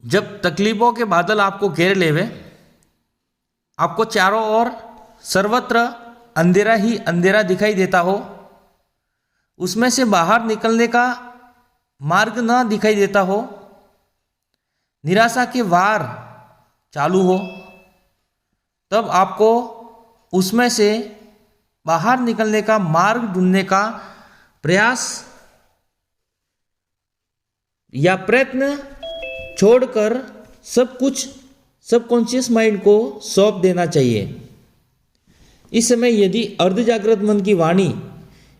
जब तकलीफों के बादल आपको घेर लेवे, आपको चारों ओर सर्वत्र अंधेरा ही अंधेरा दिखाई देता हो, उसमें से बाहर निकलने का मार्ग न दिखाई देता हो, निराशा के वार चालू हो, तब आपको उसमें से बाहर निकलने का मार्ग ढूंढने का प्रयास या प्रयत्न छोड़कर सब कुछ सबकॉन्शियस माइंड को सौंप देना चाहिए। इस समय यदि अर्ध जागृत मन की वाणी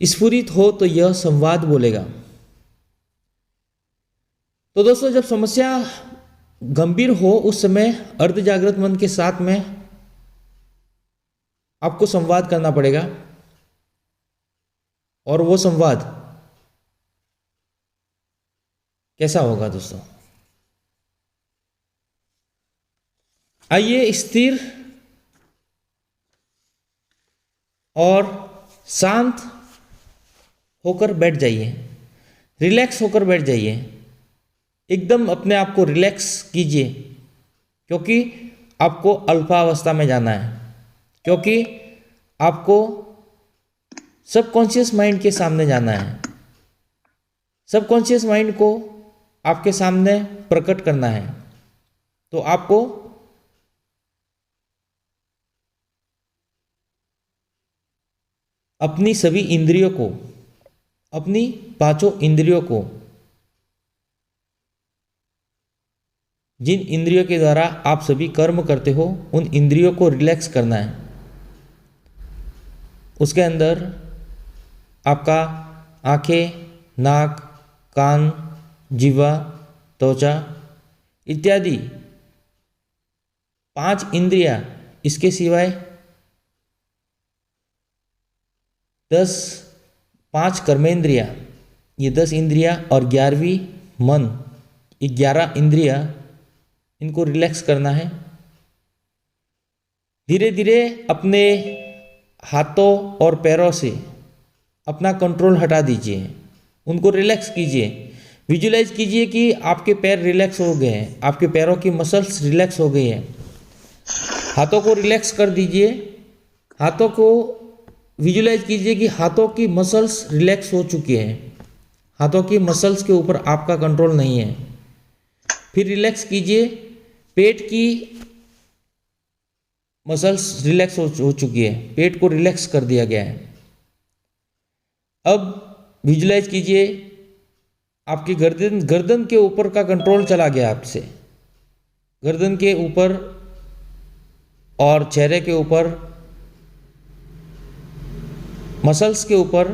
स्फुरित हो तो यह संवाद बोलेगा। तो दोस्तों, जब समस्या गंभीर हो उस समय अर्ध जागृत मन के साथ में आपको संवाद करना पड़ेगा। और वो संवाद कैसा होगा दोस्तों? आइए स्थिर और शांत होकर बैठ जाइए, रिलैक्स होकर बैठ जाइए, एकदम अपने आप को रिलैक्स कीजिए, क्योंकि आपको अल्फा अवस्था में जाना है, क्योंकि आपको सबकॉन्शियस माइंड के सामने जाना है, सबकॉन्शियस माइंड को आपके सामने प्रकट करना है। तो आपको अपनी सभी इंद्रियों को, अपनी पांचों इंद्रियों को, जिन इंद्रियों के द्वारा आप सभी कर्म करते हो, उन इंद्रियों को रिलैक्स करना है। उसके अंदर आपका आंखें, नाक, कान, जीवा, त्वचा इत्यादि 5 इंद्रियां, इसके सिवाय 5 कर्मेंद्रियां, ये 10 इंद्रियां और 11वीं मन, ये 11 इंद्रियां, इनको रिलैक्स करना है। धीरे धीरे अपने हाथों और पैरों से अपना कंट्रोल हटा दीजिए, उनको रिलैक्स कीजिए। विजुलाइज कीजिए कि आपके पैर रिलैक्स हो गए हैं, आपके पैरों की मसल्स रिलैक्स हो गई हैं। हाथों को रिलैक्स कर दीजिए, हाथों को विजुलाइज कीजिए कि हाथों की मसल्स रिलैक्स हो चुकी हैं, हाथों की मसल्स के ऊपर आपका कंट्रोल नहीं है। फिर रिलैक्स कीजिए, पेट की मसल्स रिलैक्स हो चुकी है, पेट को रिलैक्स कर दिया गया है। अब विजुलाइज कीजिए आपकी गर्दन के ऊपर का कंट्रोल चला गया आपसे, गर्दन के ऊपर और चेहरे के ऊपर, मसल्स के ऊपर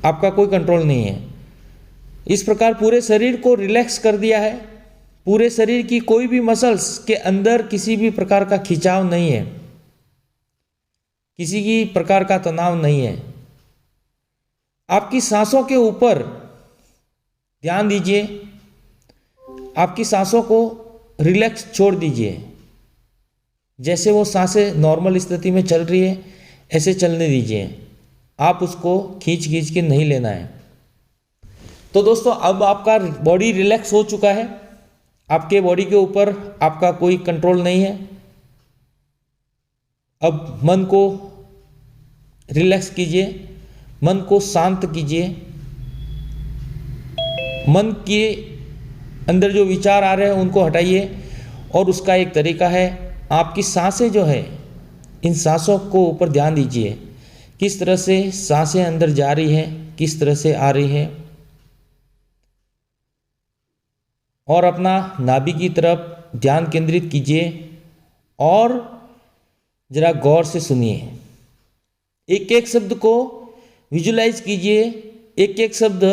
आपका कोई कंट्रोल नहीं है। इस प्रकार पूरे शरीर को रिलैक्स कर दिया है। पूरे शरीर की कोई भी मसल्स के अंदर किसी भी प्रकार का खिंचाव नहीं है, किसी की प्रकार का तनाव नहीं है। आपकी सांसों के ऊपर ध्यान दीजिए, आपकी सांसों को रिलैक्स छोड़ दीजिए। जैसे वो सांसें नॉर्मल स्थिति में चल रही है ऐसे चलने दीजिए, आप उसको खींच खींच के नहीं लेना है। तो दोस्तों, अब आपका बॉडी रिलैक्स हो चुका है, आपके बॉडी के ऊपर आपका कोई कंट्रोल नहीं है। अब मन को रिलैक्स कीजिए, मन को शांत कीजिए। मन के अंदर जो विचार आ रहे हैं उनको हटाइए, और उसका एक तरीका है, आपकी सांसें जो है, इन सांसों को ऊपर ध्यान दीजिए, किस तरह से सांसें अंदर जा रही है, किस तरह से आ रही है। और अपना नाभि की तरफ ध्यान केंद्रित कीजिए और जरा गौर से सुनिए। एक एक शब्द को विजुलाइज कीजिए, एक एक शब्द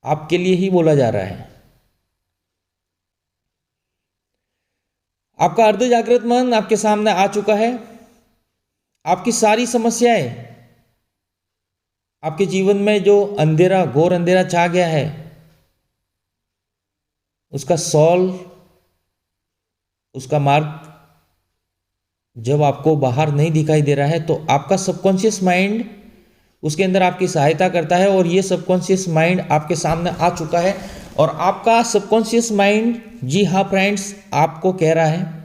आपके लिए ही बोला जा रहा है। आपका अर्ध जागृत मन आपके सामने आ चुका है। आपकी सारी समस्याएं, आपके जीवन में जो अंधेरा, घोर अंधेरा छा गया है, उसका सॉल्व, उसका मार्ग जब आपको बाहर नहीं दिखाई दे रहा है तो आपका सबकॉन्शियस माइंड उसके अंदर आपकी सहायता करता है, और ये सबकॉन्शियस माइंड आपके सामने आ चुका है और आपका सबकॉन्शियस माइंड, जी हाँ फ्रेंड्स, आपको कह रहा है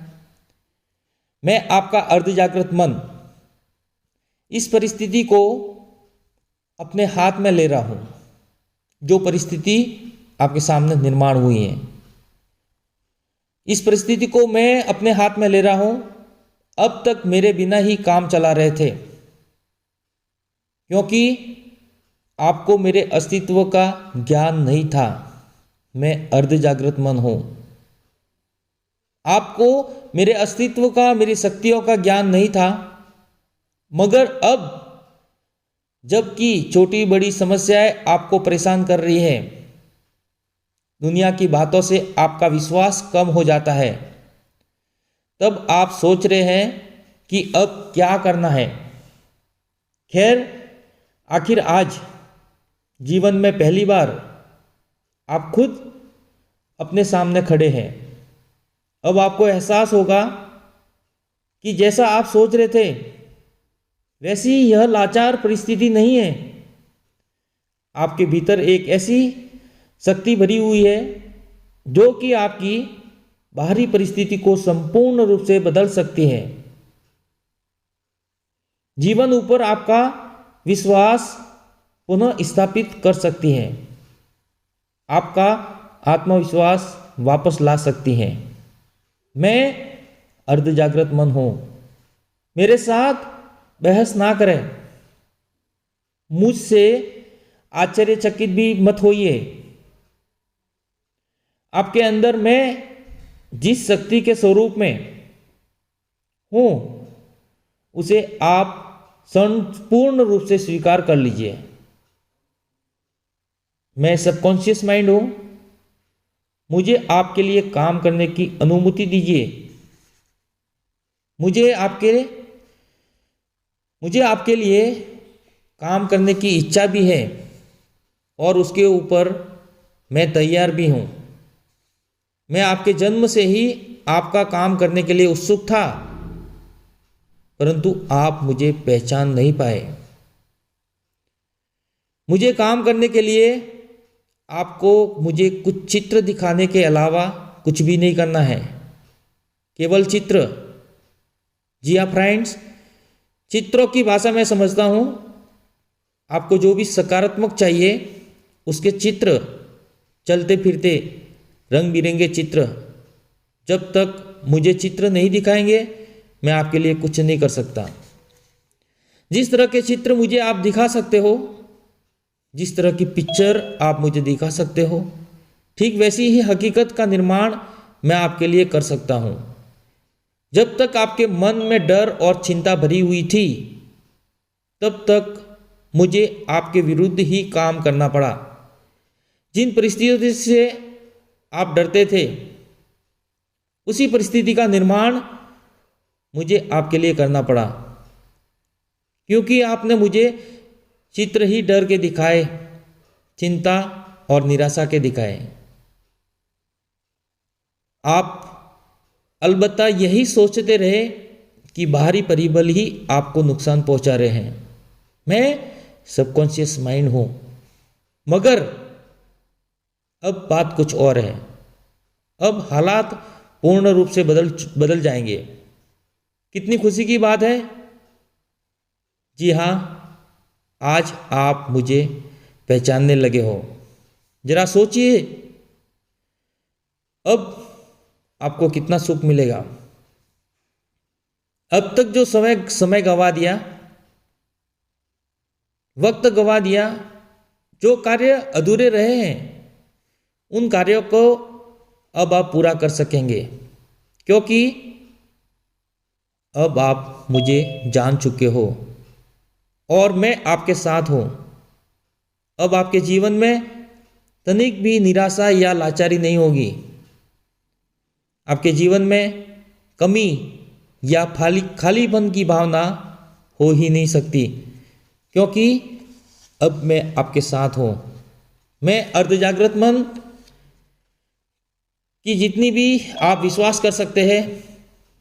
मैं आपका अर्ध जागृत मन इस परिस्थिति को अपने हाथ में ले रहा हूं। जो परिस्थिति आपके सामने निर्माण हुई है, इस परिस्थिति को मैं अपने हाथ में ले रहा हूं। अब तक मेरे बिना ही काम चला रहे थे, क्योंकि आपको मेरे अस्तित्व का ज्ञान नहीं था। मैं अर्ध जागृत मन हूं। आपको मेरे अस्तित्व का, मेरी शक्तियों का ज्ञान नहीं था, मगर अब जबकि छोटी बड़ी समस्याएं आपको परेशान कर रही है, दुनिया की बातों से आपका विश्वास कम हो जाता है, तब आप सोच रहे हैं कि अब क्या करना है। खैर, आखिर आज जीवन में पहली बार आप खुद अपने सामने खड़े हैं। अब आपको एहसास होगा कि जैसा आप सोच रहे थे वैसी यह लाचार परिस्थिति नहीं है। आपके भीतर एक ऐसी शक्ति भरी हुई है जो कि आपकी बाहरी परिस्थिति को संपूर्ण रूप से बदल सकती है। जीवन ऊपर आपका विश्वास पुनः स्थापित कर सकती है, आपका आत्मविश्वास वापस ला सकती है। मैं अर्ध जागृत मन हूं। मेरे साथ बहस ना करें, मुझसे आश्चर्यचकित भी मत होइए। आपके अंदर मैं जिस शक्ति के स्वरूप में हूं, उसे आप संपूर्ण रूप से स्वीकार कर लीजिए। मैं सबकॉन्शियस माइंड हूं। मुझे आपके लिए काम करने की अनुमति दीजिए। मुझे आपके लिए काम करने की इच्छा भी है और उसके ऊपर मैं तैयार भी हूं। मैं आपके जन्म से ही आपका काम करने के लिए उत्सुक था, परंतु आप मुझे पहचान नहीं पाए। मुझे काम करने के लिए आपको मुझे कुछ चित्र दिखाने के अलावा कुछ भी नहीं करना है, केवल चित्र। जी हाँ फ्रेंड्स, चित्रों की भाषा मैं समझता हूँ। आपको जो भी सकारात्मक चाहिए उसके चित्र, चलते फिरते रंग बिरंगे चित्र। जब तक मुझे चित्र नहीं दिखाएंगे मैं आपके लिए कुछ नहीं कर सकता। जिस तरह के चित्र मुझे आप दिखा सकते हो, जिस तरह की पिक्चर आप मुझे दिखा सकते हो, ठीक वैसी ही हकीकत का निर्माण मैं आपके लिए कर सकता हूँ। जब तक आपके मन में डर और चिंता भरी हुई थी, तब तक मुझे आपके विरुद्ध ही काम करना पड़ा। जिन परिस्थितियों से आप डरते थे, उसी परिस्थिति का निर्माण मुझे आपके लिए करना पड़ा, क्योंकि आपने मुझे चित्र ही डर के दिखाए, चिंता और निराशा के दिखाए। आप अलबत्ता यही सोचते रहे कि बाहरी परिबल ही आपको नुकसान पहुंचा रहे हैं। मैं सबकॉन्शियस माइंड हूं, मगर अब बात कुछ और है। अब हालात पूर्ण रूप से बदल जाएंगे। कितनी खुशी की बात है। जी हाँ, आज आप मुझे पहचानने लगे हो। जरा सोचिए, अब आपको कितना सुख मिलेगा। अब तक जो समय गवा दिया, वक्त गवा दिया, जो कार्य अधूरे रहे हैं, उन कार्यों को अब आप पूरा कर सकेंगे, क्योंकि अब आप मुझे जान चुके हो और मैं आपके साथ हूं। अब आपके जीवन में तनिक भी निराशा या लाचारी नहीं होगी। आपके जीवन में कमी या खालीपन की भावना हो ही नहीं सकती, क्योंकि अब मैं आपके साथ हूं। मैं अर्धजागृत मन की जितनी भी आप विश्वास कर सकते हैं,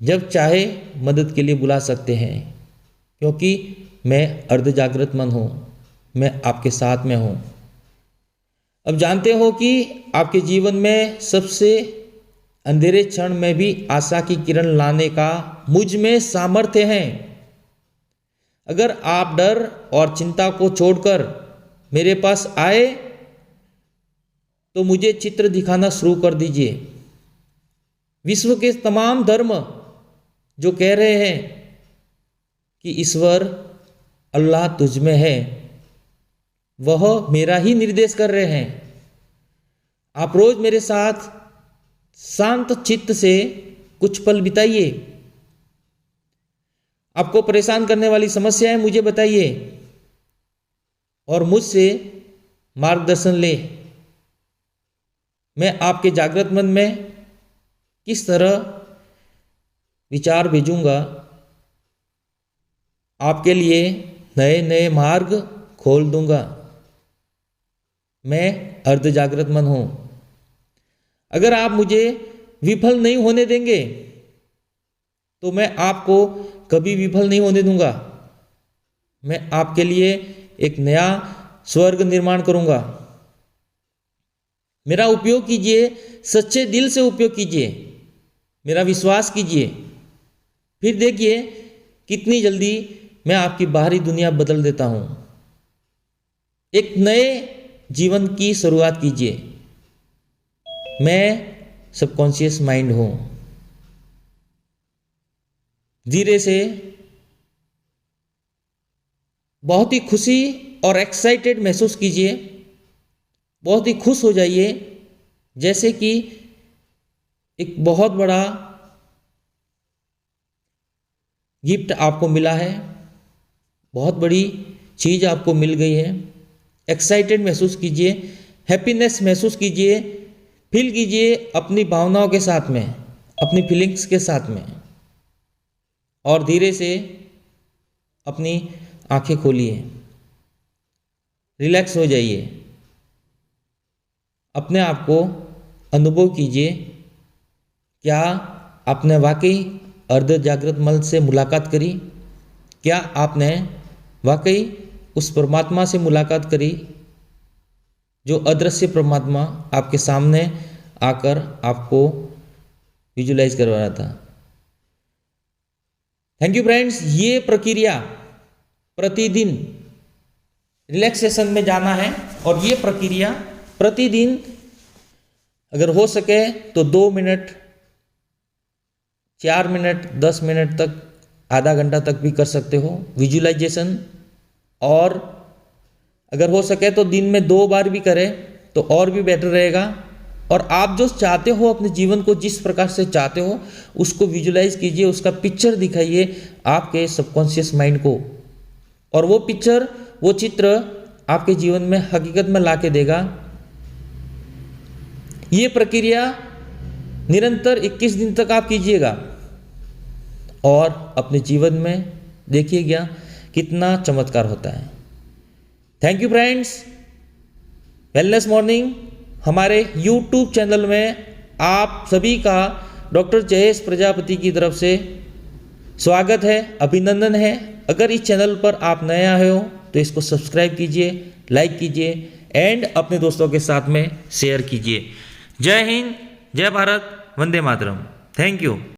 जब चाहे मदद के लिए बुला सकते हैं, क्योंकि मैं अर्धजागृत मन हूं। मैं आपके साथ में हूं। अब जानते हो कि आपके जीवन में सबसे अंधेरे क्षण में भी आशा की किरण लाने का मुझ में सामर्थ्य है। अगर आप डर और चिंता को छोड़कर मेरे पास आए तो मुझे चित्र दिखाना शुरू कर दीजिए। विश्व के तमाम धर्म जो कह रहे हैं कि ईश्वर अल्लाह तुझ में है, वह मेरा ही निर्देश कर रहे हैं। आप रोज मेरे साथ शांत चित्त से कुछ पल बिताइए। आपको परेशान करने वाली समस्याएं मुझे बताइए और मुझसे मार्गदर्शन ले। मैं आपके जागृत मन में किस तरह विचार भेजूंगा, आपके लिए नए नए मार्ग खोल दूंगा। मैं अर्ध जागृत मन हूं। अगर आप मुझे विफल नहीं होने देंगे तो मैं आपको कभी विफल नहीं होने दूंगा। मैं आपके लिए एक नया स्वर्ग निर्माण करूंगा। मेरा उपयोग कीजिए, सच्चे दिल से उपयोग कीजिए, मेरा विश्वास कीजिए, फिर देखिए कितनी जल्दी मैं आपकी बाहरी दुनिया बदल देता हूं। एक नए जीवन की शुरुआत कीजिए। मैं सबकॉन्शियस माइंड हूं। धीरे से बहुत ही खुशी और एक्साइटेड महसूस कीजिए। बहुत ही खुश हो जाइए, जैसे कि एक बहुत बड़ा गिफ्ट आपको मिला है, बहुत बड़ी चीज़ आपको मिल गई है। एक्साइटेड महसूस कीजिए, हैप्पीनेस महसूस कीजिए, फील कीजिए अपनी भावनाओं के साथ में, अपनी फीलिंग्स के साथ में। और धीरे से अपनी आंखें खोलिए, रिलैक्स हो जाइए। अपने आप को अनुभव कीजिए, क्या आपने वाकई अर्ध जागृत मन से मुलाकात करी? क्या आपने वाकई उस परमात्मा से मुलाकात करी जो अदृश्य परमात्मा आपके सामने आकर आपको विजुलाइज करवा रहा था? Thank you friends. ये प्रक्रिया प्रतिदिन रिलैक्सेशन में जाना है और ये प्रक्रिया प्रतिदिन अगर हो सके तो 2 मिनट, 4 मिनट, 10 मिनट तक, आधा घंटा तक भी कर सकते हो विजुलाइजेशन। और अगर हो सके तो दिन में 2 बार भी करें तो और भी बेटर रहेगा। और आप जो चाहते हो अपने जीवन को, जिस प्रकार से चाहते हो उसको विजुलाइज कीजिए, उसका पिक्चर दिखाइए आपके सबकॉन्शियस माइंड को, और वो पिक्चर, वो चित्र आपके जीवन में हकीकत में ला के देगा। ये प्रक्रिया निरंतर 21 दिन तक आप कीजिएगा और अपने जीवन में देखिएगा कितना चमत्कार होता है। Thank you friends. Wellness morning हमारे YouTube चैनल में आप सभी का डॉक्टर जयेश प्रजापति की तरफ से स्वागत है, अभिनंदन है। अगर इस चैनल पर आप नए आए हो तो इसको सब्सक्राइब कीजिए, लाइक कीजिए एंड अपने दोस्तों के साथ में शेयर कीजिए। जय हिंद, जय भारत, वंदे मातरम। Thank you.